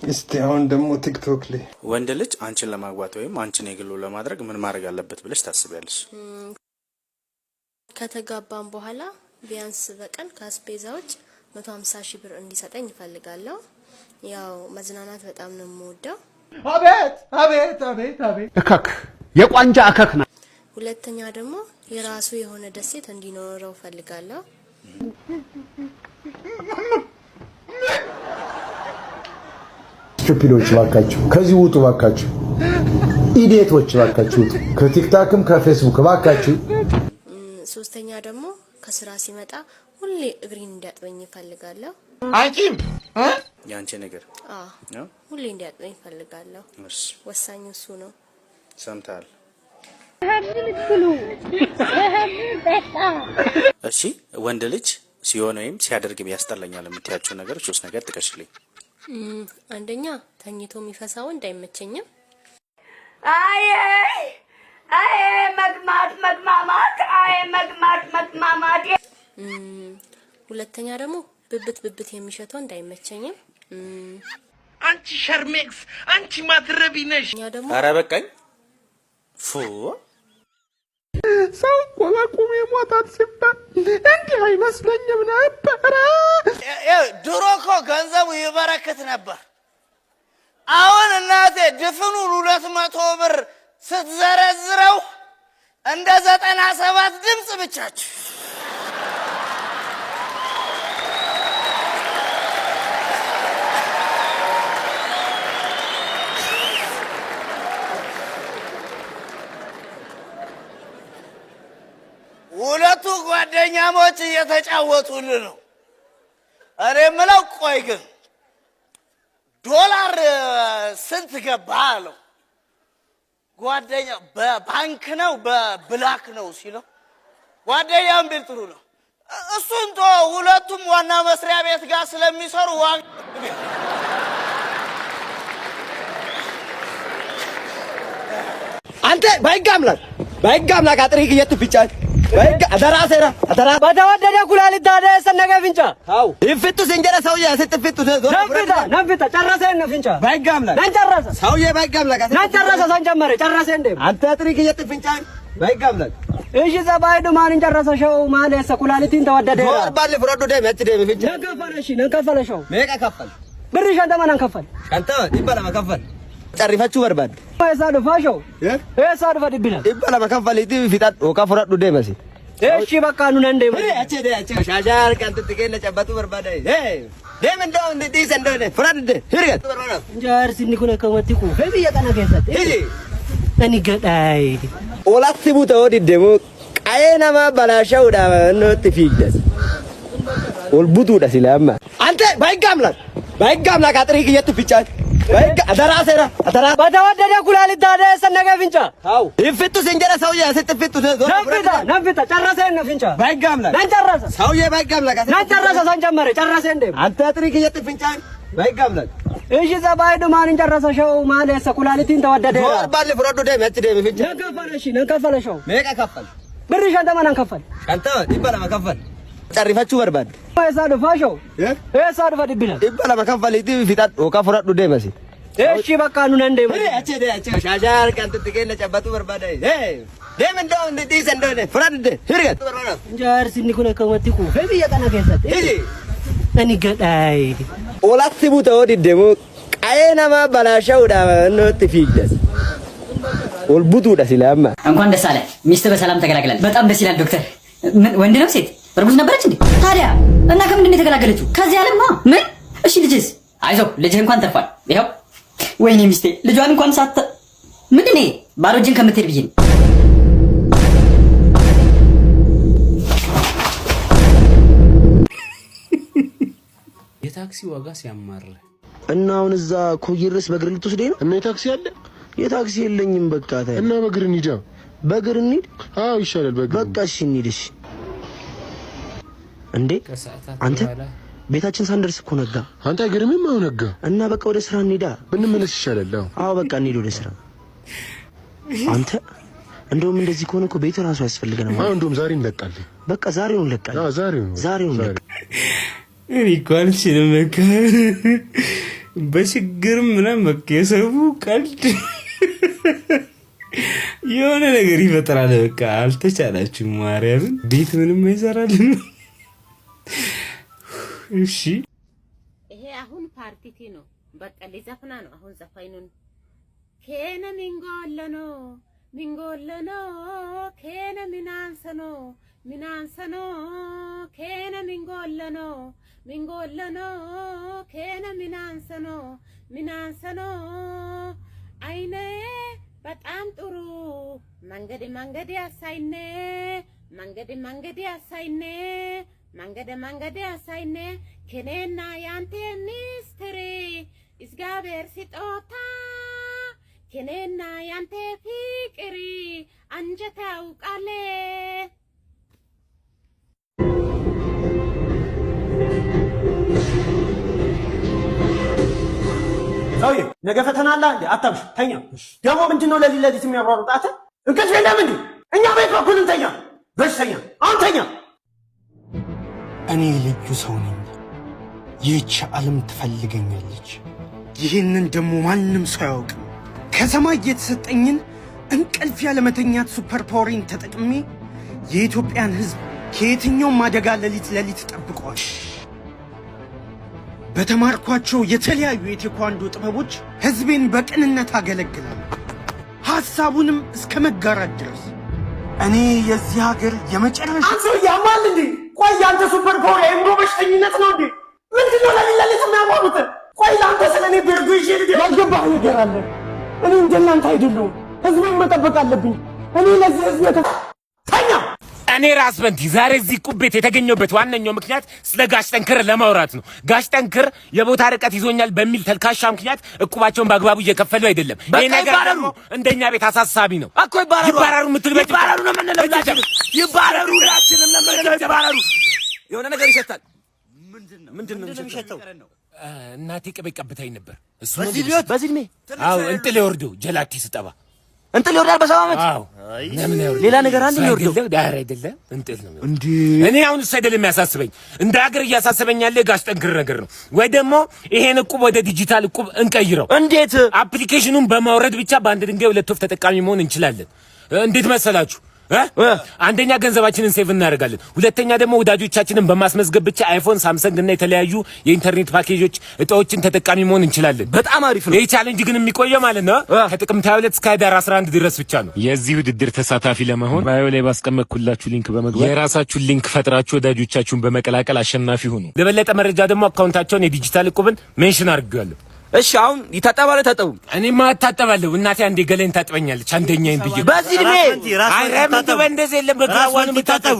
እስቲ አሁን ደግሞ ቲክቶክ ላይ ወንድ ልጅ አንቺን ለማግባት ወይም አንቺን የግሉ ለማድረግ ምን ማድረግ አለበት ብለሽ ታስቢያለሽ? ከተጋባን በኋላ ቢያንስ በቀን ከአስቤዛዎች 150,000 ብር እንዲሰጠኝ እፈልጋለሁ። ያው መዝናናት በጣም ነው የምወደው። አቤት አቤት አቤት አቤት እከክ የቋንጃ እከክ ነው። ሁለተኛ ደግሞ የራሱ የሆነ ደሴት እንዲኖረው እፈልጋለሁ። ስቱፒዶች ባካችሁ ከዚህ ውጡ፣ ባካችሁ ኢዲየቶች ባካችሁ ውጡ፣ ከቲክታክም ከፌስቡክ ባካችሁ። ሶስተኛ ደግሞ ከስራ ሲመጣ ሁሌ እግሬን እንዲያጥበኝ እፈልጋለሁ። አንቺም ያንቺ ነገር ሁሌ እንዲያጥበኝ እፈልጋለሁ። ወሳኙ እሱ ነው። ሰምታል? እሺ ወንድ ልጅ ሲሆን ወይም ሲያደርግ ያስጠላኛል የምትያቸው ነገሮች 3 ነገር ጥቀሽልኝ። አንደኛ ተኝቶ የሚፈሳው እንዳይመቸኝም። አይ መግማት ሁለተኛ ደግሞ ብብት የሚሸተው እንዳይመቸኝም። አንቺ ሸርሜክስ፣ አንቺ ማትረቢ ነሽ። ኧረ በቃኝ ፉ ሰው ቆላቁም የሞታት ሲባል እንዲህ አይመስለኝም ነበር። ድሮ እኮ ገንዘቡ ይበረክት ነበር። አሁን እናቴ ድፍኑን 200 ብር ስትዘረዝረው እንደ 97 ድምፅ ብቻችሁ። ሁለቱ ጓደኛሞች እየተጫወቱልን ነው። እኔ የምለው ቆይ ግን ዶላር ስንት ገባ አለው። ጓደኛ በባንክ ነው በብላክ ነው ሲለው ጓደኛም ቢል ጥሩ ነው። እሱን ሁለቱም ዋና መስሪያ ቤት ጋር ስለሚሰሩ አንተ ባይጋምላክ አጥሪክ እየትፍጫል አደራሰራ አደራ በተወደደ ኩላሊት ታደ ሰነገ ፍንጫ አው ይፍቱ ሲንጀራ ሰውዬ ስትፍቱ ነፍታ ጨረሰ ነፍንጫ ባይጋምላክ ነጨረሰ ሰውዬ ባይጋምላክ ነጨረሰ ሰንጀመረ ጨረሰ እንደ አንተ አጥሪክ እየትፍጫ ባይጋምላክ እሺ ዘባይዱ ማን ጨረሰው ማለት ኩላሊቲን ተወደደ ባል ፍረዱ ደም ያትደም ፍንጫ ነከፈለሽው ሜቃ ከፈል ብርሽ አንተ ማን ከፈል አንተ ይባላ መከፈል ጨሪፋችሁ በርባድ ወይሳዱ ፋሾው ወይሳዱ ፈድብና ይባላ መከፈል ይዲ ፊጣት ወካፈራዱ ደመሲ እሺ በቃ ኑ ነንደ አቼ ሻሻር ካንተ ትገለ ጨባቱ በርባድ ደም እንደው እንዴ ዘንደነ ፍራድ ህርገት እንጃር ሲኒኩነ ከመቲኩ ፈቢ ያቀና ከሰት እጂ እኒ ገዳይ ኦላት ቡተ ወዲ ደሞ ቃየናማ ባላሻው ዳ ነው ትፊደስ ወልቡቱ ደሲላማ አንተ ባይጋምላክ አጥሪክ እየትፍጫል አደራሰራ አደራ በተወደደ ኩላሊት ታደ ሰነገ ፍንጫ አው ይፍቱ ሲንጀራ ሰውዬ ስትፍቱ ነፍታ ጨረሰ ነፍንጫ ባይጋምላክ ነጨረሰ ሰውዬ ባይጋምላክ ነጨረሰ ሰንጀመረ ጨረሰ እንደ አንተ አጥሪክ እየትፍጫ ባይጋምላክ እሺ ዘባይዱ ማን ጨረሰው ማለት ኩላሊቲን ተወደደ ባል ፍረዱ ደም ያትደም ፍንጫ ነከፈለሽው ሜቃ ከፈል ብርሽ አንተ ማን ከፈል አንተ ይባላ መከፈል ጨሪፋችሁ በርባድ ወይሳዱ ፋሾው ወይሳዱ ፈድብና ይባላ መከፈል ይዲ ፊጣት ወካፈራዱ ደመሲ እሺ በቃ ኑ ነንደ አቼ ሻሻር ካንተ ትገለ ጨባቱ በርባድ ደም እንደው እንዴ ዘንደነ ፍራድ ህርገት እንጃር ሲኒኩነ ከመቲኩ ፈቢ ያቀና ከሰት እጂ እኒ ገዳይ ኦላት ቡተ ወዲ ደሞ ቃየናማ ባላሻው ዳ ነው ትፊደስ ወልቡቱ ደሲላማ እንኳን ደስ አለ ሚስት በሰላም ተገላግላለች። በጣም ደስ ይላል ዶክተር። ምን ወንድ ነው ሴት? እርጉዝ ነበረች እንዴ? ታዲያ እና ከምንድን ነው የተገላገለችው? ከዚህ ዓለም ምን? እሺ ልጅስ? አይዞህ ልጅህ እንኳን ተርፏል። ይኸው ወይኔ ሚስቴ ልጇን እንኳን ሳት ምንድን ነው ባዶ እጅን ከምትሄድ ብዬ ነው። የታክሲ ዋጋ ሲያማርህ እና አሁን እዛ ኮይርስ በእግር ልትወስደኝ ነው? እና የታክሲ አለ? የታክሲ የለኝም። በቃ ታይ እና በእግር እንሂድ። በእግር እንሂድ? አዎ ይሻላል በእግር። በቃ እሺ እንሂድ። እሺ እንዴ አንተ ቤታችን ሳንደርስ እኮ ነጋ። አንተ አይገርምም? አሁን ነጋ እና በቃ ወደ ስራ እንሂዳ። ብንመለስ ይሻላል። አዎ በቃ እንሂድ ወደ ስራ። አንተ እንደውም እንደዚህ ከሆነ እኮ ቤት ራሱ ያስፈልገናል። አዎ እንደውም ዛሬ እንለቃለን። በቃ ዛሬውን እንለቃለን። አዎ ዛሬውን እኔ እኮ አልችልም። በቃ በችግርም ምናምን በቃ የሰው ቀልድ የሆነ ነገር ይፈጥራል። በቃ አልተቻላችሁም። ማርያምን ቤት ምንም አይሰራልም። እሺ ይሄ አሁን ፓርቲቲ ነው። በቃ ሊዘፍና ነው አሁን ዘፋይኑን ከነ ሚንጎለኖ ሚንጎለኖ ከነ ሚናንሰኖ ሚናንሰኖ ከነ ሚንጎለኖ ሚንጎለኖ ከነ ሚናንሰኖ ሚናንሰኖ አይኔ በጣም ጥሩ መንገድ መንገድ ያሳይነ መንገድ መንገድ ያሳይነ መንገድ መንገድ ያሳይነ ከኔና ያንተ ሚስትሪ እግዚአብሔር ሲጦታ ከኔና ያንተ ፍቅሪ አንጀት ያውቃለ ሰውዬ ነገ ፈተና አለ እንዴ? አታብሽ ተኛ። ደግሞ ምንድነው ለሊት የሚያሯሩጣት? እንቅልፍ የለም እንዴ? እኛ ቤት በኩል እንተኛ። በሽተኛ አሁን ተኛ። እኔ ልዩ ሰው ነኝ። ይህች ዓለም ትፈልገኛለች። ይህንን ደግሞ ማንም ሰው አያውቅም። ከሰማይ የተሰጠኝን እንቅልፍ ያለመተኛት ሱፐር ፓወሬን ተጠቅሜ የኢትዮጵያን ሕዝብ ከየትኛውም አደጋ ሌሊት ጠብቀዋል። በተማርኳቸው የተለያዩ የቴኳንዶ ጥበቦች ሕዝቤን በቅንነት አገለግላለሁ፣ ሐሳቡንም እስከ መጋራት ድረስ። እኔ የዚህ ሀገር የመጨረሻ አንተ ያማል እንዴ? ቆይ ያንተ ሱፐር ፓወር የአእምሮ በሽተኝነት ነው እንዴ? ምንድነው ለሊት የሚያሟሩት? ቆይ ለአንተ ስለኔ ቤርጎ ይዤ ያልገባህ ነገር አለ። እኔ እንደናንተ አይደለሁም። ሕዝቤን መጠበቅ አለብኝ። እኔ ለዚህ ሕዝብ ተኛ። እኔ ራስ በንቲ ዛሬ እዚህ ቁብ ቤት የተገኘበት ዋነኛው ምክንያት ስለ ጋሽ ጠንክር ለማውራት ነው። ጋሽ ጠንክር የቦታ ርቀት ይዞኛል በሚል ተልካሻ ምክንያት እቁባቸውን በአግባቡ እየከፈሉ አይደለም። ይሄ ነገር ደግሞ እንደኛ ቤት አሳሳቢ ነው እኮ። ይባረሩ የምትልበት ይባረሩ ነው የምንለው። ይባረሩ ሁላችንም ነው ይባረሩ። የሆነ ነገር ይሸታል። ምንድነው የሚሸተው? እናቴ ቅቤ ቀብታኝ ነበር። እሱ ነው በዚህ እድሜ። አዎ እንጥል ይወርደው ጀላቲ ስጠባ እንጥል ይወርዳል በሰባ ዓመት። አዎ ለምን ይወርዳል? ሌላ ነገር አለ ይወርደው? ዳር አይደለም እንጥል ነው እንዴ? እኔ አሁን እሱ አይደለም የሚያሳስበኝ፣ እንደ ሀገር እያሳሰበኝ ያለ ጋሽ ጠንክር ነገር ነው። ወይ ደግሞ ይሄን እቁብ ወደ ዲጂታል እቁብ እንቀይረው። እንዴት? አፕሊኬሽኑን በማውረድ ብቻ በአንድ ድንጋይ ሁለት ወፍ ተጠቃሚ መሆን እንችላለን። እንዴት መሰላችሁ? አንደኛ ገንዘባችንን ሴቭ እናደርጋለን። ሁለተኛ ደግሞ ወዳጆቻችንን በማስመዝገብ ብቻ አይፎን፣ ሳምሰንግ እና የተለያዩ የኢንተርኔት ፓኬጆች እጣዎችን ተጠቃሚ መሆን እንችላለን። በጣም አሪፍ ነው። ይሄ ቻሌንጅ ግን የሚቆየው ማለት ነው ከጥቅምት 22 እስከ ህዳር 11 ድረስ ብቻ ነው። የዚህ ውድድር ተሳታፊ ለመሆን ባዮ ላይ ባስቀመጥኩላችሁ ሊንክ በመግባት የራሳችሁን ሊንክ ፈጥራችሁ ወዳጆቻችሁን በመቀላቀል አሸናፊ ሁኑ። ለበለጠ መረጃ ደግሞ አካውንታቸውን የዲጂታል እቁብን ሜንሽን አድርጌዋለሁ። እሺ አሁን ይታጠባል ታጠቡ። እኔማ እታጠባለሁ። እናቴ አንዴ ገለኝ ታጥበኛለች አንደኛዬን ብዬ በዚህ እድሜ አይረም እንደዚህ የለም። በግራዋን ይታጠቡ